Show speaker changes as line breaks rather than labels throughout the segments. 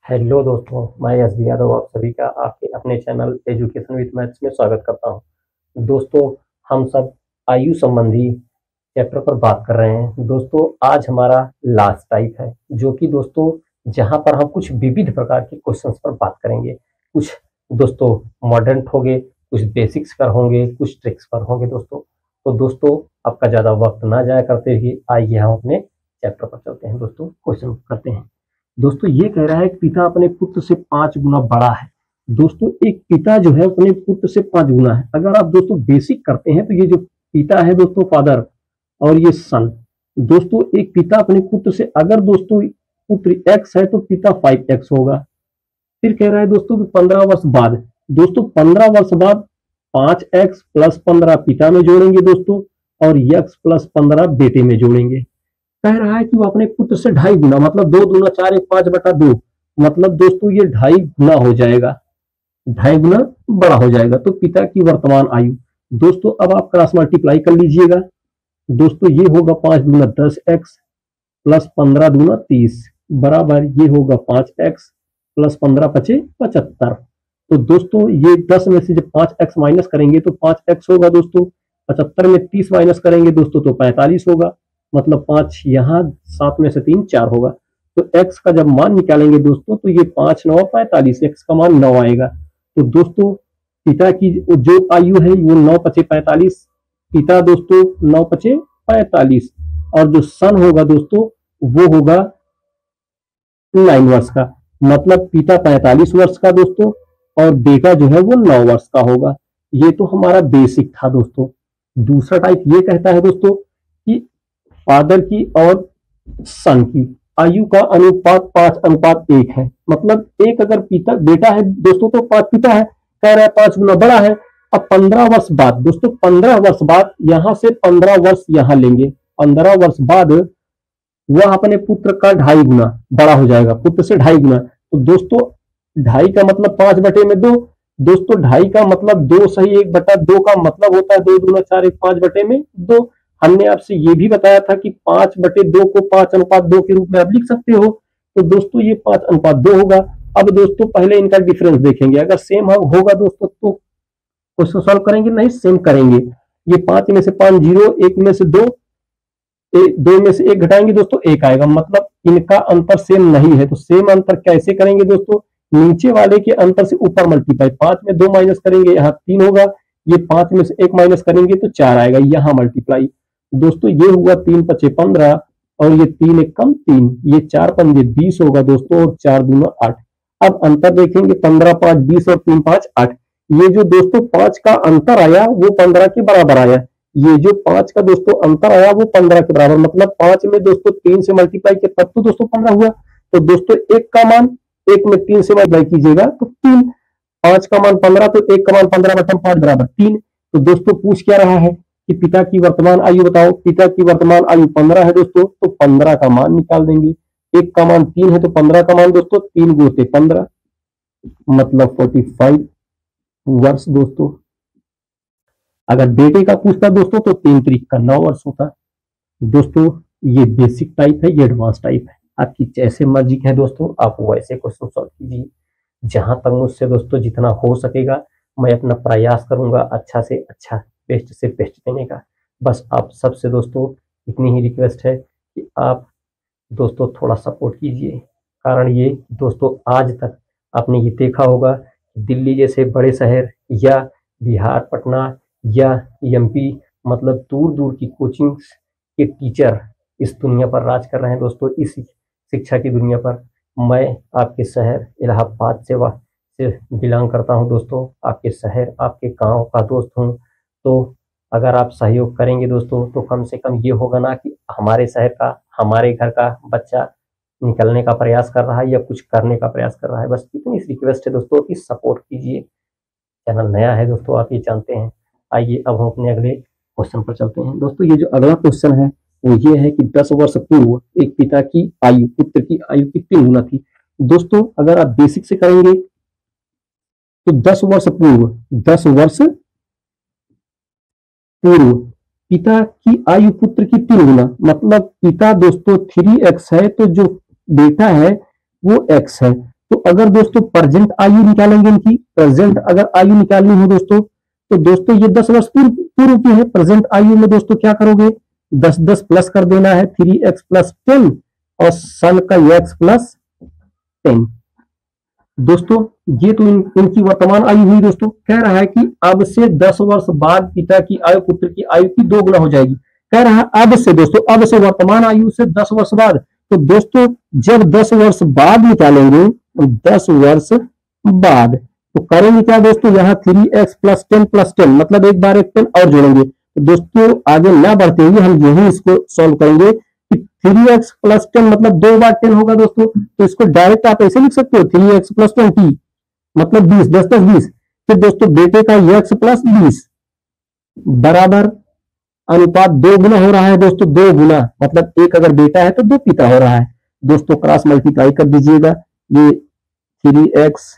Hello दोस्तों, मैं SB Yadav आप सभी का आपके अपने चैनल एजुकेशन विद मैथ्स में स्वागत करता हूं। दोस्तों, हम सब आयु संबंधी चैप्टर पर बात कर रहे हैं। दोस्तों, आज हमारा लास्ट टाइप है, जो कि दोस्तों जहां पर हम कुछ विविध प्रकार के क्वेश्चंस पर बात करेंगे। कुछ दोस्तों मॉडर्न होंगे, कुछ बेसिक्स पर होंगे, कुछ ट्रिक्स पर होंगे दोस्तों। तो दोस्तों, आपका ज्यादा वक्त ना जाया करते हुए आइए हम अपने चैप्टर पर चलते हैं। दोस्तों, क्वेश्चन करते हैं। दोस्तों, ये कह रहा है कि पिता अपने पुत्र से 5 गुना बड़ा है। दोस्तों, एक पिता जो है अपने पुत्र से 5 गुना है। अगर आप दोस्तों बेसिक करते हैं तो ये जो पिता है दोस्तों फादर, और ये सन। दोस्तों, एक पिता अपने पुत्र से, अगर दोस्तों पुत्र x है तो पिता 5x होगा। फिर कह रहा है दोस्तों कि 15 वर्ष बाद, दोस्तों 15 वर्ष बाद 5x प्लस 15 पिता में जोड़ेंगे दोस्तों, और x प्लस 15 बेटे में जोड़ेंगे। कह रहा है कि वो अपने पुत्र से 2.5 गुना, मतलब 2 दूना 4 1 5/2, मतलब दोस्तों ये 2.5 गुना हो जाएगा, 2.5 गुना बड़ा हो जाएगा। तो पिता की वर्तमान आयु दोस्तों, अब आप क्रॉस मल्टीप्लाई कर लीजिएगा। दोस्तों, ये होगा 5 दूना 10x प्लस 15 दूना 30 बराबर ये होगा 5x प्लस 15 पचे 75। तो दोस्तों ये 10 में से जब 5x माइनस करेंगे तो 5x होगा दोस्तों। 75 में 30 माइनस करेंगे दोस्तों तो 45 होगा, मतलब 5 यहाँ, 7 में से 3 4 होगा। तो x का जब मान निकालेंगे दोस्तों तो ये 5 9 45, x का मान 9 आएगा। तो दोस्तों पिता की जो आयु है वो 9 पचे 45, पिता दोस्तों 9 पचे 45, और जो सन होगा दोस्तों वो होगा 9 वर्ष का, मतलब पिता 45 वर्ष का दोस्तों, और बेटा जो है वो 9 वर्ष का होगा। ये तो हमारा बेसिक था दोस्तों। दूसरा टाइप ये कहता है दोस्तों कि फादर की और सन की आयु का अनुपात 5:1 है। मतलब एक अगर पिता बेटा है दोस्तों तो 5 पिता है, कह रहा है 5 गुना बड़ा है। अब 15 वर्ष बाद दोस्तों, 15 वर्ष बाद यहां से 15 वर्ष यहां लेंगे, 15 वर्ष बाद वह अपने पुत्र का 2.5 गुना बड़ा हो जाएगा, पुत्र से 2.5 गुना। तो दोस्तों 2.5 का मतलब 5/2, दोस्तों 2.5 का मतलब 2 सही 1/2 का मतलब होता है 2 दूना 4 1 5/2। हमने आपसे ये भी बताया था कि 5/2 को 5:2 के रूप में आप लिख सकते हो। तो दोस्तों ये 5:2 होगा। अब दोस्तों पहले इनका डिफरेंस देखेंगे, अगर सेम होगा दोस्तों तो क्वेश्चन सॉल्व करेंगे, नहीं सेम करेंगे। ये 5 में से 5 0, 1 में से 2, 2 में से 1 घटाएंगे दोस्तों 1 आएगा, मतलब इनका अंतर सेम नहीं है। तो सेम अंतर कैसे करेंगे दोस्तों, नीचे वाले के अंतर से ऊपर मल्टीप्लाई, 5 में 2 माइनस करेंगे यहाँ 3 होगा, ये 5 में से 1 माइनस करेंगे तो 4 आएगा, यहाँ मल्टीप्लाई। दोस्तों ये हुआ 3 पचे 15, और ये 3 1 कम 3, ये 4 पंजे 20 होगा दोस्तों, और 4 दूना 8। अब अंतर देखेंगे, 15 5 20 और 3 5 8। ये जो दोस्तों 5 का अंतर आया वो 15 के बराबर आया। ये जो 5 का दोस्तों अंतर आया वो 15 के बराबर, मतलब 5 में दोस्तों 3 से मल्टीप्लाई किया तब तो दोस्तों 15 हुआ। तो दोस्तों 1 का मान 1 में 3 से मल्टीप्लाई कीजिएगा तो 3, 5 का मान 15 तो 1 का मान 15/5 बराबर 3। तो दोस्तों पूछ क्या रहा है कि पिता की वर्तमान आयु बताओ। पिता की वर्तमान आयु 15 है दोस्तों, तो 15 का मान निकाल देंगे। 1 का मान 3 है तो 15 का मान दोस्तों 3 गुणे 15, मतलब 45 वर्ष दोस्तों। अगर बेटे का पूछता दोस्तों तो 3 त्रिक का 9 वर्ष होता। दोस्तों ये बेसिक टाइप है, ये एडवांस टाइप है, आपकी जैसे मर्जी है दोस्तों आप वैसे क्वेश्चन सॉल्व कीजिए। जहां तक मुझसे दोस्तों जितना हो सकेगा मैं अपना प्रयास करूंगा अच्छा से अच्छा, बेस्ट से बेस्ट देने का। बस आप सबसे दोस्तों इतनी ही रिक्वेस्ट है कि आप दोस्तों थोड़ा सपोर्ट कीजिए। कारण ये दोस्तों आज तक आपने ये देखा होगा दिल्ली जैसे बड़े शहर या बिहार पटना या एमपी, मतलब दूर दूर की कोचिंग के टीचर इस दुनिया पर राज कर रहे हैं दोस्तों, इस शिक्षा की दुनिया पर। मैं आपके शहर इलाहाबाद से बिलोंग करता हूं दोस्तों, आपके शहर आपके गांव का दोस्त हूं। तो अगर आप सहयोग करेंगे दोस्तों तो कम से कम ये होगा ना कि हमारे शहर का, हमारे घर का बच्चा निकलने का प्रयास कर रहा है या कुछ करने का प्रयास कर रहा है। बस इतनी रिक्वेस्ट है दोस्तों कि सपोर्ट कीजिए। चैनल नया है दोस्तों, आप ये जानते हैं। आइए अब हम अपने अगले क्वेश्चन पर चलते हैं। दोस्तों ये जो अगला क्वेश्चन है वो ये है कि 10 वर्ष पूर्व एक पिता की आयु पुत्र की आयु कितनी गुना थी। दोस्तों अगर आप बेसिक से करेंगे तो 10 वर्ष पूर्व, 10 वर्ष पूर्व पिता की आयु पुत्र की 3 गुना, मतलब पिता दोस्तों 3x है तो जो बेटा है वो x है। तो अगर दोस्तों प्रेजेंट आयु निकालेंगे इनकी, प्रेजेंट अगर आयु निकालनी हो दोस्तों, तो दोस्तों ये 10 वर्ष पूर्व पूर्व की है। प्रेजेंट आयु में दोस्तों क्या करोगे, 10 10 प्लस कर देना है, 3x प्लस 10 और सन का x प्लस 10। दोस्तों ये तो इनकी वर्तमान आयु हुई। दोस्तों कह रहा है कि अब से 10 वर्ष बाद पिता की आयु पुत्र की आयु की 2 गुना हो जाएगी। कह रहा है अब से दोस्तों, अब से वर्तमान आयु से 10 वर्ष बाद। तो दोस्तों जब 10 वर्ष बाद निकालेंगे, 10 वर्ष बाद तो करेंगे क्या दोस्तों, यहाँ 3x प्लस 10 प्लस 10 मतलब एक बार एक 10 और जोड़ेंगे। तो दोस्तों आगे ना बढ़ते हुए हम यही इसको सॉल्व करेंगे कि 3x प्लस 10 मतलब 2 बार 10 होगा दोस्तों। तो इसको डायरेक्ट आप ऐसे लिख सकते हो, 3x प्लस 20 मतलब 20, 10 10 20। फिर दोस्तों बेटे का x प्लस 20 बराबर अनुपात 2 गुना हो रहा है दोस्तों, 2 गुना मतलब एक अगर बेटा है तो 2 पिता हो रहा है। दोस्तों क्रॉस मल्टीप्लाई कर दीजिएगा, ये 3x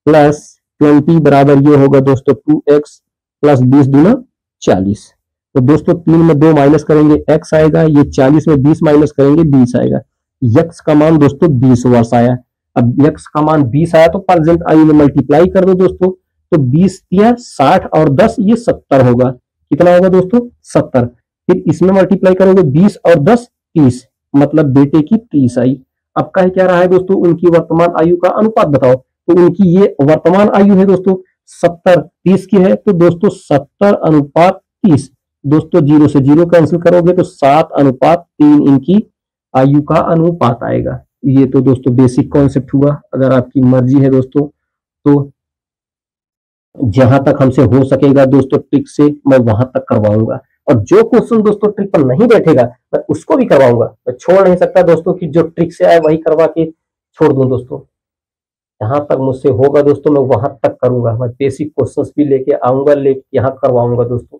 प्लस 20 बराबर ये होगा दोस्तों 2x प्लस 20 दूना 40। तो दोस्तों 3 में 2 माइनस करेंगे x आएगा, ये 40 में 20 माइनस करेंगे 20 आएगा। x का मान दोस्तों 20 वर्ष आया। अब x का मान 20 आया तो प्रेजेंट आयु में मल्टीप्लाई कर दो दोस्तों, तो 20 या 60 और 10 ये 70 होगा। कितना होगा दोस्तों, 70। फिर इसमें मल्टीप्लाई करोगे 20 और 10 30 मतलब बेटे की 30 आई। अब कह क्या रहा है दोस्तों, उनकी वर्तमान आयु का अनुपात बताओ। तो उनकी ये वर्तमान आयु है दोस्तों 70, 30 की है, तो दोस्तों 70 अनुपात 30। दोस्तों 0 से 0 कैंसिल करोगे तो 7 अनुपात 3 इनकी आयु का अनुपात आएगा। ये तो दोस्तों बेसिक कॉन्सेप्ट हुआ। अगर आपकी मर्जी है दोस्तों तो जहां तक हमसे हो सकेगा दोस्तों ट्रिक से मैं वहां तक करवाऊंगा, और जो क्वेश्चन दोस्तों ट्रिक पर नहीं बैठेगा मैं उसको भी करवाऊंगा। मैं छोड़ नहीं सकता दोस्तों कि जो ट्रिक से आए वही करवा के छोड़ दूं दोस्तों। जहां तक मुझसे होगा दोस्तों मैं वहां तक करूंगा। मैं बेसिक क्वेश्चंस भी लेके आऊंगा, लेके यहाँ करवाऊंगा दोस्तों।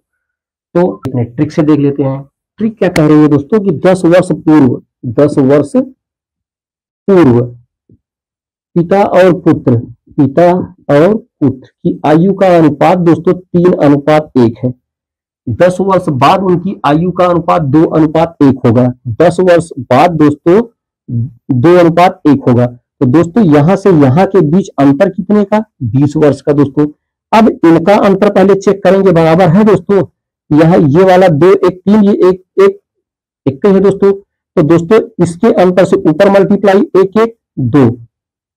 तो अपने ट्रिक से देख लेते हैं। ट्रिक क्या कह रही है दोस्तों कि 10 वर्ष पूर्व, 10 वर्ष पूर्व पिता और पुत्र, पिता और पुत्र की आयु का अनुपात दोस्तों 3 अनुपात 1 है। 10 वर्ष बाद उनकी आयु का अनुपात 2 अनुपात 1 होगा। 10 वर्ष बाद दोस्तों 2 अनुपात 1 होगा। तो दोस्तों यहां से यहां के बीच अंतर कितने का, 20 वर्ष का दोस्तों। अब इनका अंतर पहले चेक करेंगे, बराबर है दोस्तों। यहाँ ये वाला 2 1 3, ये 1 1 1 है दोस्तों। तो दोस्तों इसके अंतर से ऊपर मल्टीप्लाई 1 1 2।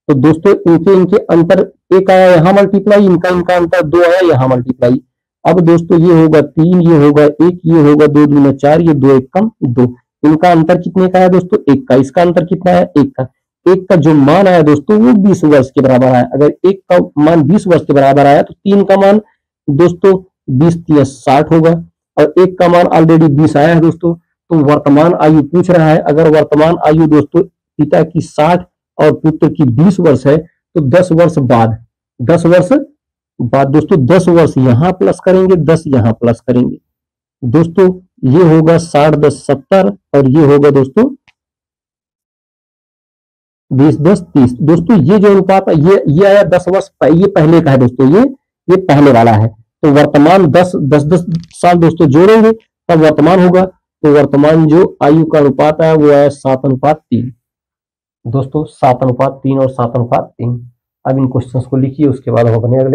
तो दोस्तों इनके इनके अंतर 1 आया यहाँ मल्टीप्लाई, इनका इनका अंतर 2 आया यहाँ मल्टीप्लाई। अब दोस्तों ये होगा 3, ये होगा 1, ये होगा 2 दूना 4, ये 2 1 कम 2। इनका अंतर कितने का है दोस्तों, 1 का। इसका अंतर कितना है, 1 का। 1 का जो मान आया दोस्तों वो 20 वर्ष के बराबर आया। अगर 1 का मान 20 वर्ष के बराबर आया तो 3 का मान दोस्तों 20 3 60 होगा, और 1 का मान ऑलरेडी 20 आया है दोस्तों। तो वर्तमान आयु पूछ रहा है। अगर वर्तमान आयु दोस्तों पिता की 60 और पुत्र की 20 वर्ष है तो 10 वर्ष बाद, 10 वर्ष बाद दोस्तों 10 वर्ष यहां प्लस करेंगे, 10 यहां प्लस करेंगे दोस्तों। ये होगा 60 10 70, और ये होगा दोस्तों 20 10 30। दोस्तों ये जो अनुपात ये आया 10 वर्ष, ये पहले का है दोस्तों, ये पहले वाला है। तो वर्तमान 10 10 10 साल दोस्तों जोड़ेंगे तब वर्तमान होगा। तो वर्तमान जो आयु का अनुपात आया वो आया 7 अनुपात 3 दोस्तों, 7 अनुपात 3 और 7 अनुपात 3। अब इन क्वेश्चंस को लिखिए, उसके बाद हम अपने अगले